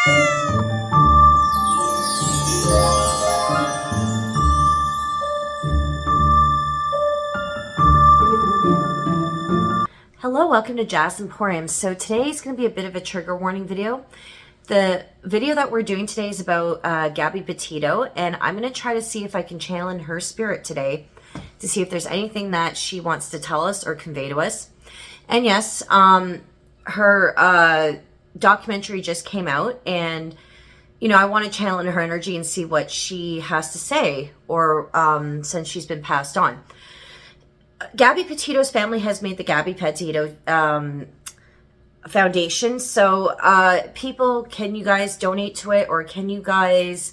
Hello, welcome to Jazz Emporium. So today is going to be a bit of a trigger warning video. The video that we're doing today is about Gabby Petito, and I'm going to try to see if I can channel in her spirit today to see if there's anything that she wants to tell us or convey to us. And yes, her documentary just came out, and you know, I want to channel in her energy and see what she has to say, or since she's been passed on. Gabby Petito's family has made the Gabby Petito Foundation. So people, can you guys donate to it, or can you guys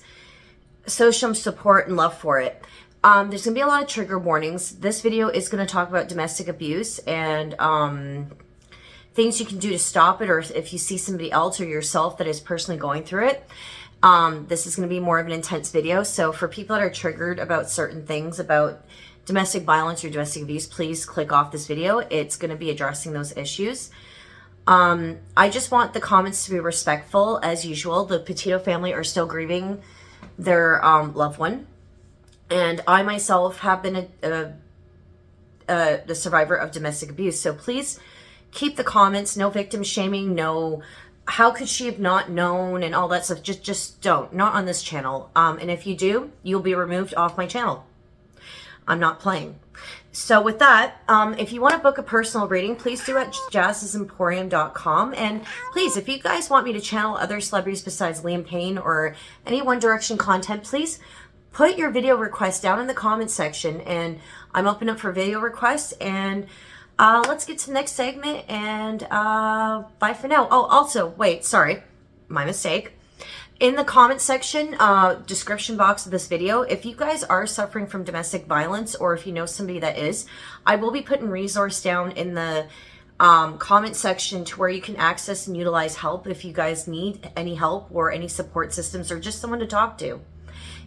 show some support and love for it? There's going to be a lot of trigger warnings. This video is going to talk about domestic abuse and things you can do to stop it, or if you see somebody else or yourself that is personally going through it. This is going to be more of an intense video. So for people that are triggered about certain things, about domestic violence or domestic abuse, please click off this video. It's going to be addressing those issues. I just want the comments to be respectful as usual. The Petito family are still grieving their loved one. And I myself have been the survivor of domestic abuse. So please keep the comments, no victim shaming, no how could she have not known and all that stuff. Just don't. Not on this channel. And if you do, you'll be removed off my channel. I'm not playing. So with that, if you want to book a personal reading, please do at jazzesemporium.com. And please, if you guys want me to channel other celebrities besides Liam Payne or any One Direction content, please put your video request down in the comment section, and I'm open up for video requests. And let's get to the next segment, and bye for now. Oh, also, wait, sorry, my mistake. In the comment section, description box of this video, if you guys are suffering from domestic violence, or if you know somebody that is, I will be putting resource down in the comment section to where you can access and utilize help if you guys need any help or any support systems or just someone to talk to.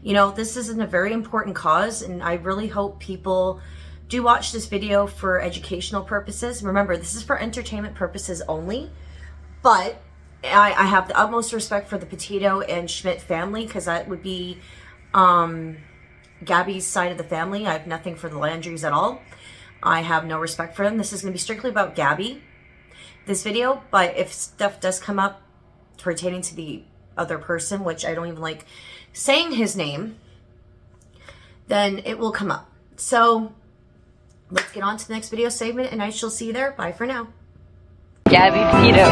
You know, this is a very important cause, and I really hope people do watch this video for educational purposes. Remember, this is for entertainment purposes only, but I have the utmost respect for the Petito and Schmidt family, because that would be Gabby's side of the family. I have nothing for the Landrys at all. I have no respect for them. This is going to be strictly about Gabby, this video. But if stuff does come up pertaining to the other person, which I don't even like saying his name, then it will come up. So let's get on to the next video segment, and I shall see you there. Bye for now. Gabby Petito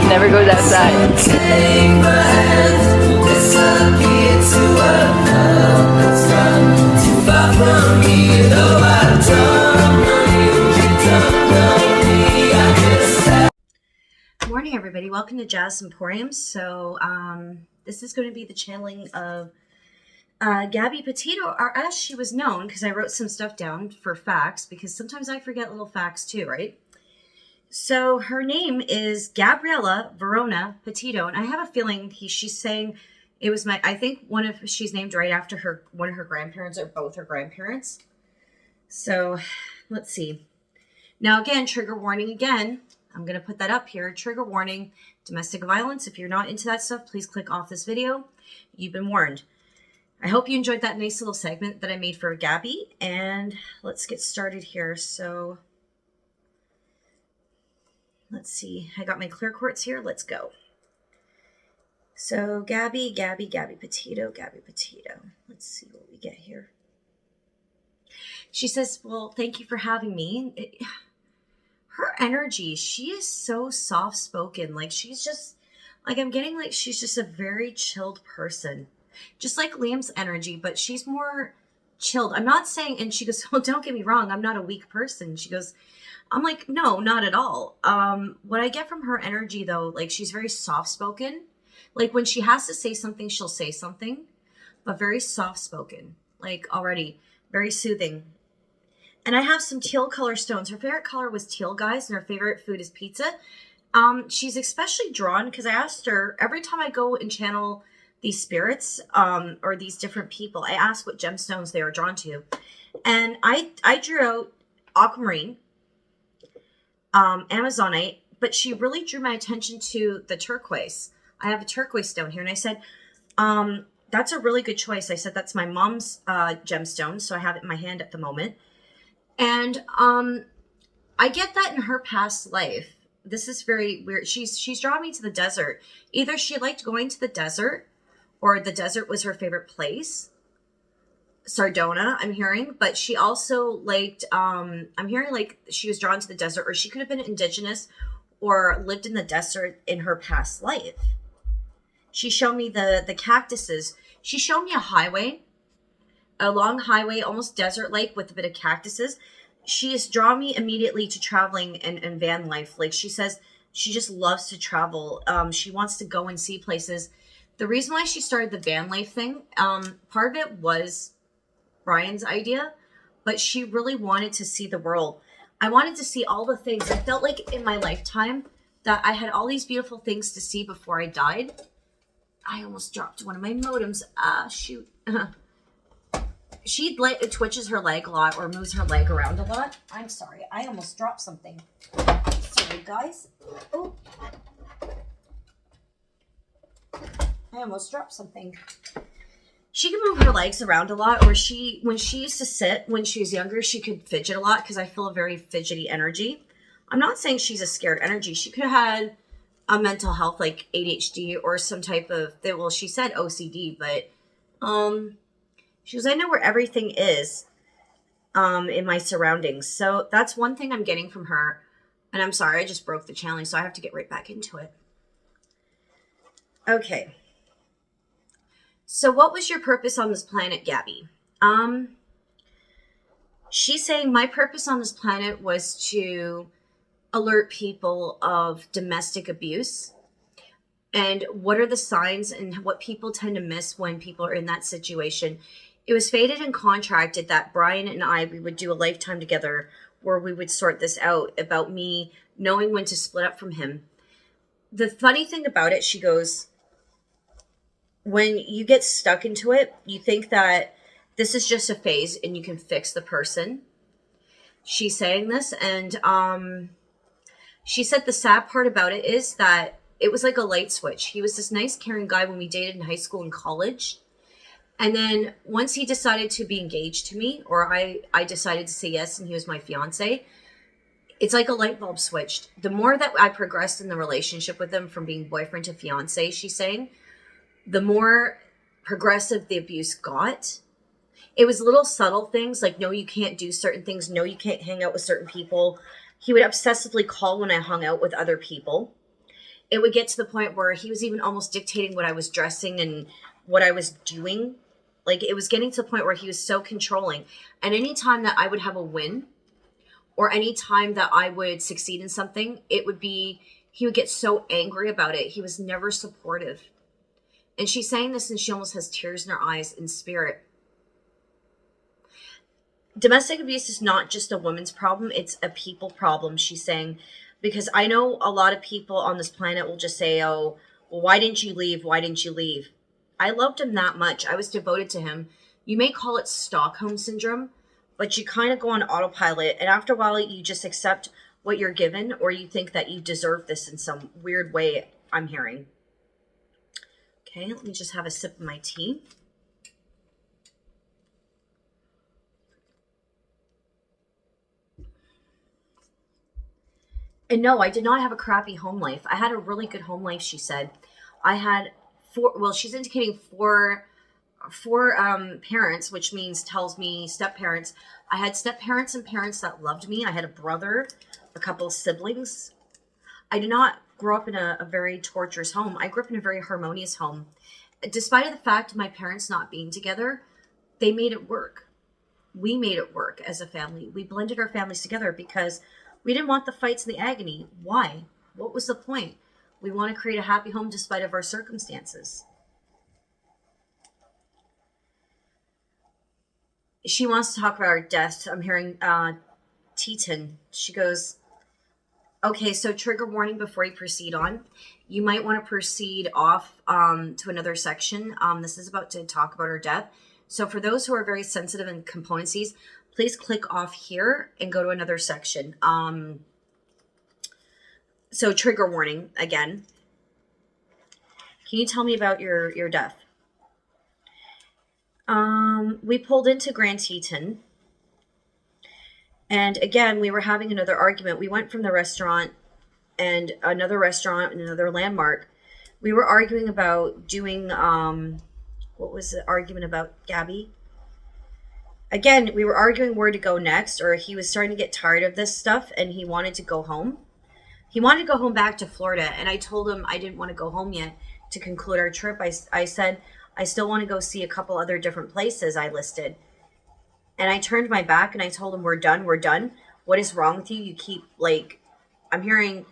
never goes outside. Take my hand, disappear to another time. Too far from me, though I don't know you don't know me. I just have... Good morning, everybody. Welcome to Jazz Emporium. So this is going to be the channeling of Gabby Petito, or as she was known, because I wrote some stuff down for facts, because sometimes I forget little facts too, right? So her name is Gabriella Verona Petito, and I have a feeling she's saying it was I think she's named right after one of her grandparents, or both her grandparents. So let's see. Now again, trigger warning again. I'm going to put that up here. Trigger warning, domestic violence. If you're not into that stuff, please click off this video. You've been warned. I hope you enjoyed that nice little segment that I made for Gabby, and let's get started here. So let's see. I got my clear quartz here. Let's go. So Gabby Petito. Let's see what we get here. She says, well, thank you for having me. Her energy, she is so soft-spoken. Like, she's just, like, I'm getting like she's just a very chilled person. Just like Liam's energy, but she's more chilled. I'm not saying, and she goes, well, don't get me wrong, I'm not a weak person. She goes, I'm like, no, not at all. What I get from her energy, though, like, she's very soft-spoken. Like, when she has to say something, she'll say something, but very soft-spoken. Like, already, very soothing. And I have some teal color stones. Her favorite color was teal, guys, and her favorite food is pizza. She's especially drawn, because I asked her, every time I go and channel these spirits, or these different people, I ask what gemstones they are drawn to. And I drew out aquamarine, Amazonite, but she really drew my attention to the turquoise. I have a turquoise stone here. And I said, that's a really good choice. I said, that's my mom's gemstone. So I have it in my hand at the moment. And I get that in her past life. This is very weird. She's drawn me to the desert. Either she liked going to the desert, or the desert was her favorite place. Sardona, I'm hearing, but she also liked, I'm hearing like she was drawn to the desert, or she could have been indigenous or lived in the desert in her past life. She showed me the cactuses. She showed me a long highway, almost desert-like with a bit of cactuses. She has drawn me immediately to traveling and van life. Like she says, she just loves to travel. She wants to go and see places. The reason why she started the van life thing, part of it was Brian's idea, but she really wanted to see the world. I wanted to see all the things. I felt like in my lifetime that I had all these beautiful things to see before I died. I almost dropped one of my modems. Shoot. She twitches her leg a lot or moves her leg around a lot. I'm sorry. I almost dropped something. Sorry, guys. Oh. I almost dropped something. She can move her legs around a lot, or when she used to sit when she was younger, she could fidget a lot because I feel a very fidgety energy. I'm not saying she's a scared energy. She could have had a mental health like ADHD or some type of, well, she said OCD, but she goes, I know where everything is in my surroundings. So that's one thing I'm getting from her. And I'm sorry, I just broke the challenge, so I have to get right back into it. Okay. So what was your purpose on this planet, Gabby? She's saying my purpose on this planet was to alert people of domestic abuse and what are the signs and what people tend to miss when people are in that situation. It was fated and contracted that Brian and we would do a lifetime together where we would sort this out about me knowing when to split up from him. The funny thing about it, she goes, when you get stuck into it, you think that this is just a phase and you can fix the person. She's saying this, and she said the sad part about it is that it was like a light switch. He was this nice, caring guy when we dated in high school and college. And then once he decided to be engaged to me, or I decided to say yes and he was my fiance, it's like a light bulb switched. The more that I progressed in the relationship with him from being boyfriend to fiance, she's saying, the more progressive the abuse got. It was little subtle things like, no, you can't do certain things. No, you can't hang out with certain people. He would obsessively call when I hung out with other people. It would get to the point where he was even almost dictating what I was dressing and what I was doing. Like, it was getting to the point where he was so controlling. And any time that I would have a win or any time that I would succeed in something, he would get so angry about it. He was never supportive. And she's saying this and she almost has tears in her eyes in spirit. Domestic abuse is not just a woman's problem. It's a people problem, she's saying. Because I know a lot of people on this planet will just say, oh, well, why didn't you leave? Why didn't you leave? I loved him that much. I was devoted to him. You may call it Stockholm Syndrome, but you kind of go on autopilot. And after a while, you just accept what you're given, or you think that you deserve this in some weird way, I'm hearing. Okay, let me just have a sip of my tea. And no, I did not have a crappy home life. I had a really good home life, she said. I had she's indicating four parents, which tells me step-parents. I had step-parents and parents that loved me. I had a brother, a couple of siblings. I did not grow up in a very torturous home. I grew up in a very harmonious home. Despite the fact of my parents not being together, they made it work. We made it work as a family. We blended our families together because we didn't want the fights and the agony. Why? What was the point? We want to create a happy home despite of our circumstances. She wants to talk about her death. I'm hearing Teton. She goes, okay, so trigger warning before you proceed on. You might want to proceed off to another section. This is about to talk about her death. So for those who are very sensitive in componencies, please click off here and go to another section. So trigger warning again. Can you tell me about your death? We pulled into Grand Teton. And again, we were having another argument. We went from the restaurant and another restaurant and another landmark. We were arguing about doing, what was the argument about, Gabby? Again, we were arguing where to go next, or he was starting to get tired of this stuff and he wanted to go home. He wanted to go home back to Florida, and I told him I didn't want to go home yet to conclude our trip. I said, I still want to go see a couple other different places I listed. And I turned my back and I told him, we're done. What is wrong with you? You keep, like, I'm hearing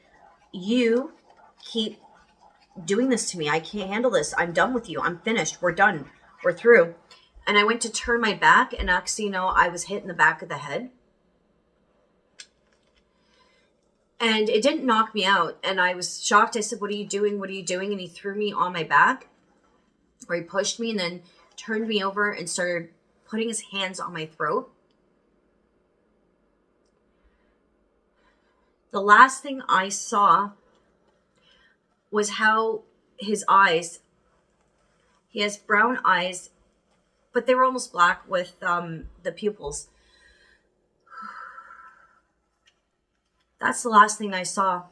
you keep doing this to me. I can't handle this. I'm done with you. I'm finished. We're done. We're through. And I went to turn my back, and next thing you know, I was hit in the back of the head. And it didn't knock me out. And I was shocked. I said, what are you doing? What are you doing? And he threw me on my back, or he pushed me and then turned me over and started putting his hands on my throat. The last thing I saw was how his eyes, he has brown eyes, but they were almost black with the pupils. That's the last thing I saw.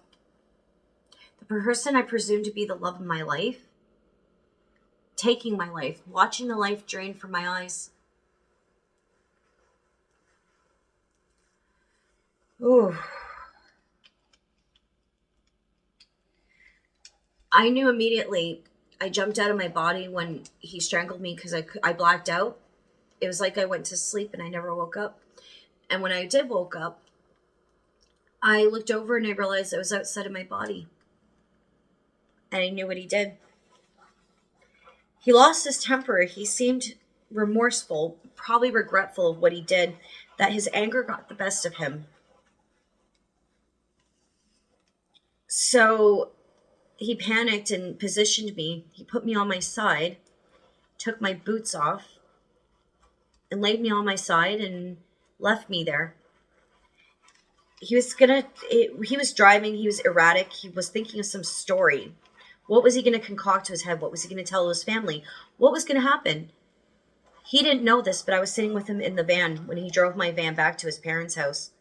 The person I presumed to be the love of my life, taking my life, watching the life drain from my eyes. Ooh. I knew immediately. I jumped out of my body when he strangled me because I blacked out. It was like I went to sleep and I never woke up. And when I did woke up, I looked over and I realized I was outside of my body. And I knew what he did. He lost his temper. He seemed remorseful, probably regretful of what he did, that his anger got the best of him. So he panicked and positioned me. He put me on my side, took my boots off, and laid me on my side and left me there. He was driving, he was erratic, he was thinking of some story. What was he going to concoct to his head? What was he going to tell his family? What was going to happen? He didn't know this, but I was sitting with him in the van when he drove my van back to his parents' house.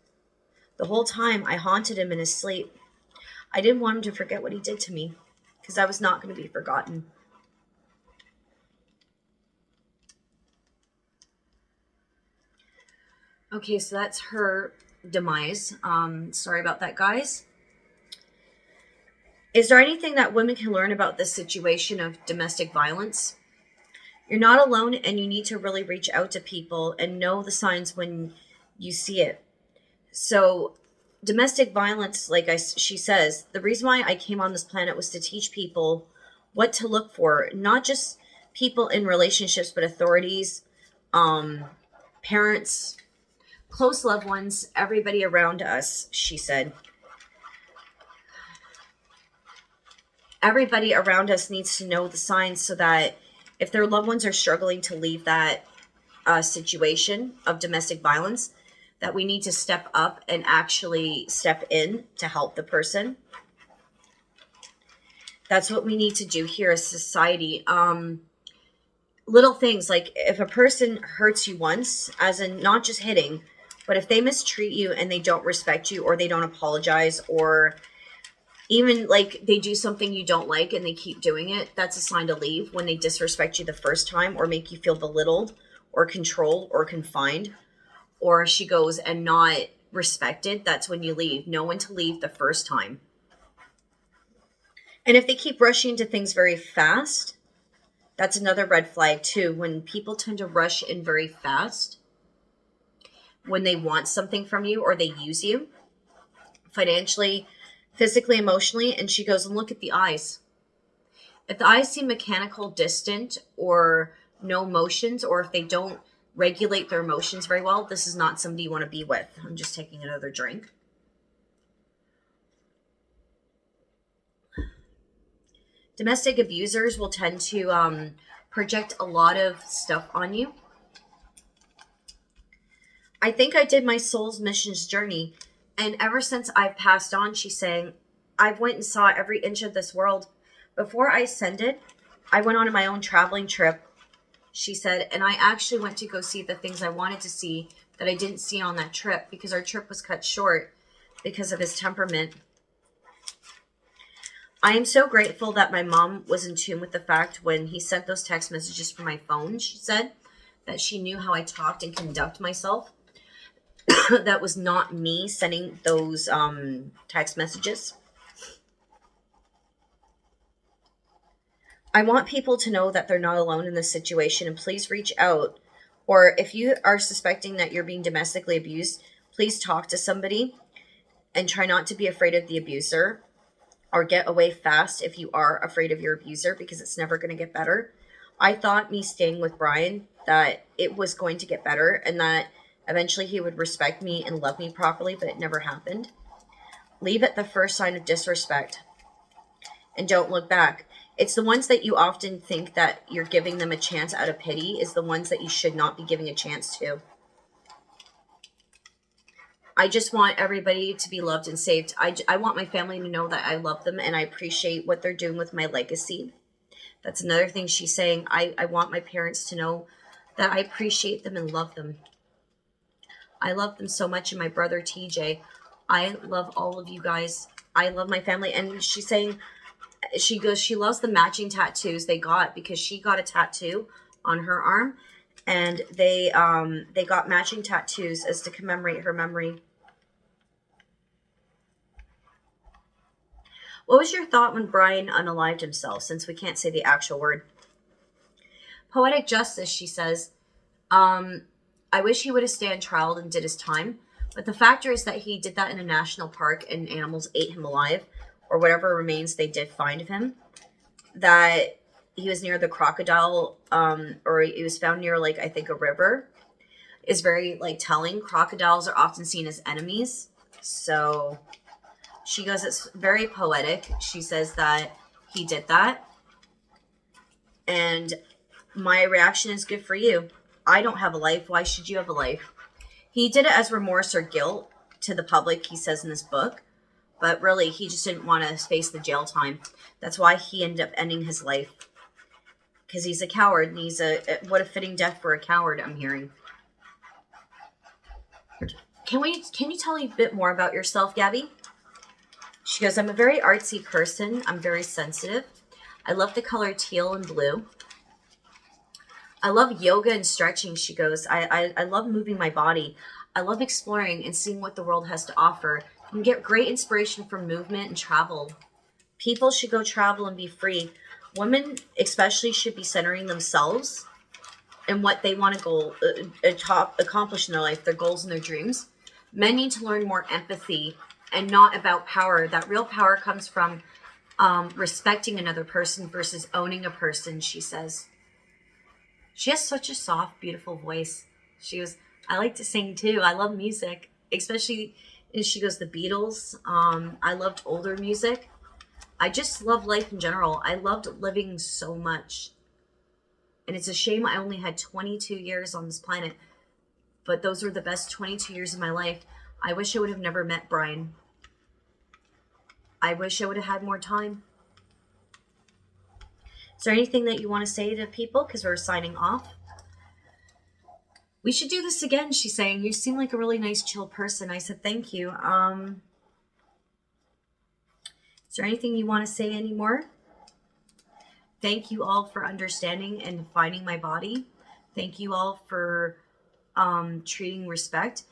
The whole time I haunted him in his sleep. I didn't want him to forget what he did to me, because I was not going to be forgotten. Okay, so that's her demise. Sorry about that, guys. Is there anything that women can learn about this situation of domestic violence? You're not alone, and you need to really reach out to people and know the signs when you see it. So domestic violence, like she says, the reason why I came on this planet was to teach people what to look for, not just people in relationships, but authorities, parents, close loved ones, everybody around us, she said. Everybody around us needs to know the signs so that if their loved ones are struggling to leave that situation of domestic violence, that we need to step up and actually step in to help the person. That's what we need to do here as society. Little things like if a person hurts you once, as in not just hitting, but if they mistreat you and they don't respect you, or they don't apologize, or even like they do something you don't like and they keep doing it, that's a sign to leave. When they disrespect you the first time or make you feel belittled or controlled or confined, or she goes and not respected, that's when you leave. Know when to leave the first time. And if they keep rushing into things very fast, that's another red flag too. When people tend to rush in very fast, when they want something from you or they use you financially, physically, emotionally, and she goes and look at the eyes. If the eyes seem mechanical, distant, or no emotions, or if they don't regulate their emotions very well, this is not somebody you want to be with. I'm just taking another drink. Domestic abusers will tend to project a lot of stuff on you. I think I did my soul's missions journey. And ever since I've passed on, she's saying, I've went and saw every inch of this world. Before I send it, I went on my own traveling trip, she said, and I actually went to go see the things I wanted to see that I didn't see on that trip because our trip was cut short because of his temperament. I am so grateful that my mom was in tune with the fact when he sent those text messages from my phone, she said, that she knew how I talked and conduct myself. That was not me sending those text messages. I want people to know that they're not alone in this situation, and please reach out. Or if you are suspecting that you're being domestically abused, please talk to somebody and try not to be afraid of the abuser, or get away fast if you are afraid of your abuser, because it's never going to get better. I thought me staying with Brian that it was going to get better and that eventually he would respect me and love me properly, but it never happened. Leave at the first sign of disrespect and don't look back. It's the ones that you often think that you're giving them a chance out of pity is the ones that you should not be giving a chance to. I just want everybody to be loved and saved. I want my family to know that I love them and I appreciate what they're doing with my legacy. That's another thing she's saying. I want my parents to know that I appreciate them and love them. I love them so much, and my brother TJ. I love all of you guys. I love my family. And she's saying, she goes, she loves the matching tattoos they got because she got a tattoo on her arm, and they got matching tattoos as to commemorate her memory. What was your thought when Brian unalived himself, since we can't say the actual word? Poetic justice, she says, I wish he would have stayed trial and did his time, but the factor is that he did that in a national park and animals ate him alive, or whatever remains they did find of him. That he was near the crocodile, or he was found near, like, I think a river, is very, like, telling. Crocodiles are often seen as enemies. So she goes, it's very poetic. She says that he did that. And my reaction is good for you. I don't have a life. Why should you have a life? He did it as remorse or guilt to the public, he says in this book. But really, he just didn't want to face the jail time. That's why he ended up ending his life. Because he's a coward. And he's what a fitting death for a coward, I'm hearing. Can you tell me a bit more about yourself, Gabby? She goes, I'm a very artsy person. I'm very sensitive. I love the color teal and blue. I love yoga and stretching, she goes. I love moving my body. I love exploring and seeing what the world has to offer. And get great inspiration from movement and travel. People should go travel and be free. Women especially should be centering themselves and what they want to accomplish in their life, their goals and their dreams. Men need to learn more empathy and not about power. That real power comes from respecting another person versus owning a person, she says. She has such a soft, beautiful voice. She goes, I like to sing too. I love music, especially, and she goes, the Beatles. I loved older music. I just love life in general. I loved living so much. And it's a shame I only had 22 years on this planet. But those were the best 22 years of my life. I wish I would have never met Brian. I wish I would have had more time. Is there anything that you want to say to people? Because we're signing off. We should do this again, she's saying. You seem like a really nice, chill person. I said, thank you. Is there anything you want to say anymore? Thank you all for understanding and finding my body. Thank you all for treating respect.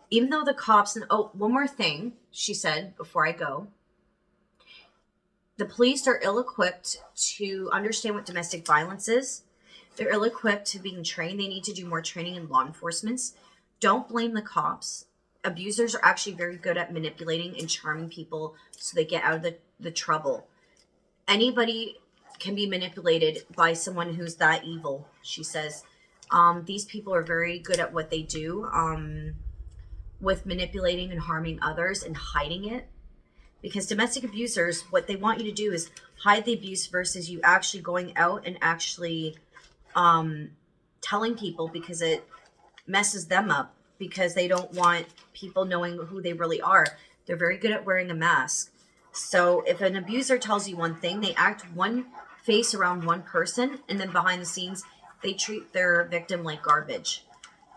Even though the cops... Oh, one more thing, she said before I go. The police are ill-equipped to understand what domestic violence is. They're ill-equipped to being trained. They need to do more training in law enforcement. Don't blame the cops. Abusers are actually very good at manipulating and charming people so they get out of the trouble. Anybody can be manipulated by someone who's that evil, she says. These people are very good at what they do with manipulating and harming others and hiding it. Because domestic abusers, what they want you to do is hide the abuse versus you actually going out and actually telling people, because it messes them up, because they don't want people knowing who they really are. They're very good at wearing a mask. So if an abuser tells you one thing, they act one face around one person, and then behind the scenes, they treat their victim like garbage.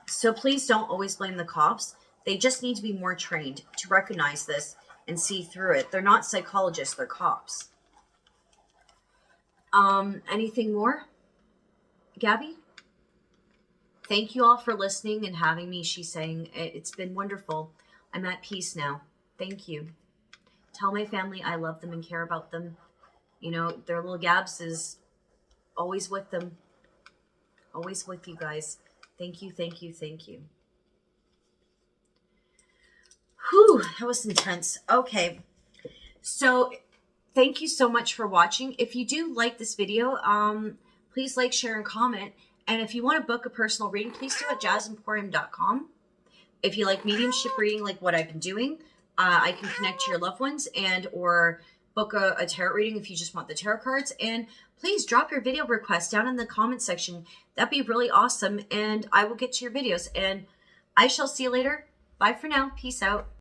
So please don't always blame the cops. They just need to be more trained to recognize this and see through it. They're not psychologists, they're cops. Anything more? Gabby? Thank you all for listening and having me. She's saying, it's been wonderful. I'm at peace now. Thank you. Tell my family I love them and care about them. You know, their little Gabs is always with them. Always with you guys. Thank you, thank you, thank you. Whew, that was intense. Okay. So thank you so much for watching. If you do like this video, please like, share, and comment. And if you want to book a personal reading, please do it at jazzemporium.com. If you like mediumship reading, like what I've been doing, I can connect to your loved ones and or book a tarot reading if you just want the tarot cards. And please drop your video requests down in the comment section. That'd be really awesome. And I will get to your videos. And I shall see you later. Bye for now. Peace out.